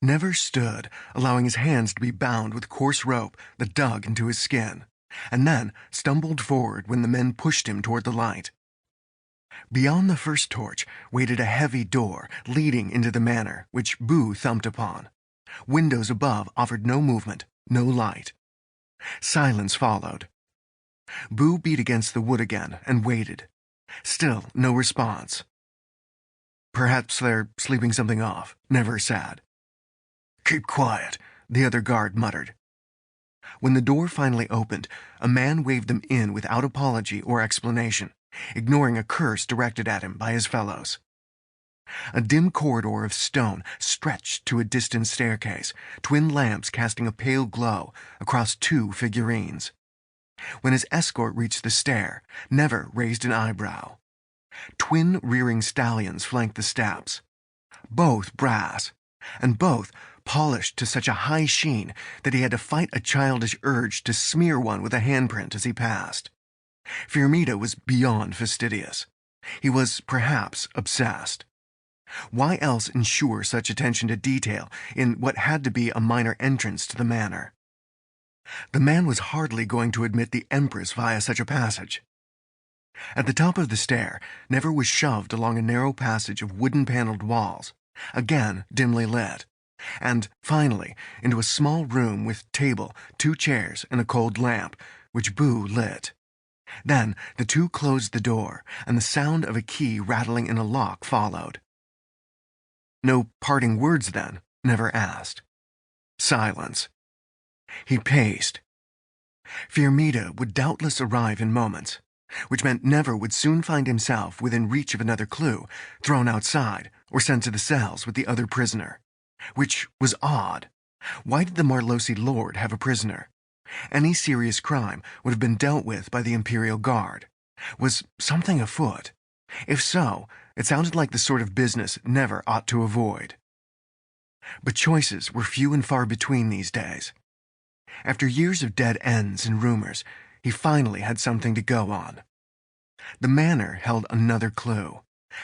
Never stood, allowing his hands to be bound with coarse rope that dug into his skin, and then stumbled forward when the men pushed him toward the light. Beyond the first torch waited a heavy door leading into the manor, which Boo thumped upon. Windows above offered no movement, no light. Silence followed. Boo beat against the wood again and waited. Still no response. "Perhaps they're sleeping something off," Never said. "Keep quiet," the other guard muttered. When the door finally opened, a man waved them in without apology or explanation, ignoring a curse directed at him by his fellows. A dim corridor of stone stretched to a distant staircase, twin lamps casting a pale glow across two figurines. When his escort reached the stair, Never raised an eyebrow. Twin rearing stallions flanked the steps, both brass, and both polished to such a high sheen that he had to fight a childish urge to smear one with a handprint as he passed. Firmita was beyond fastidious. He was, perhaps, obsessed. Why else ensure such attention to detail in what had to be a minor entrance to the manor? The man was hardly going to admit the Empress via such a passage. At the top of the stair, Never was shoved along a narrow passage of wooden-paneled walls, again dimly lit, and, finally, into a small room with table, 2 chairs, and a cold lamp, which Boo lit. Then the two closed the door, and the sound of a key rattling in a lock followed. "No parting words, then?" Never asked. Silence. He paced. Firmita would doubtless arrive in moments, which meant Never would soon find himself within reach of another clue, thrown outside, or sent to the cells with the other prisoner. Which was odd. Why did the Marlosi Lord have a prisoner? Any serious crime would have been dealt with by the Imperial Guard. Was something afoot? If so, it sounded like the sort of business Never ought to avoid. But choices were few and far between these days. After years of dead ends and rumors, he finally had something to go on. The manor held another clue.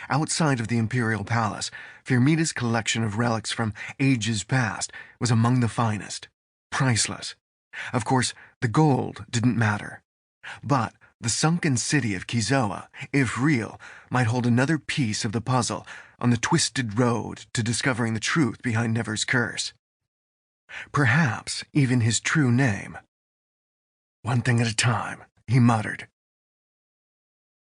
Outside of the Imperial Palace, Firmita's collection of relics from ages past was among the finest. Priceless. Of course, the gold didn't matter. But the sunken city of Kizoa, if real, might hold another piece of the puzzle on the twisted road to discovering the truth behind Never's curse. Perhaps even his true name. "One thing at a time," he muttered.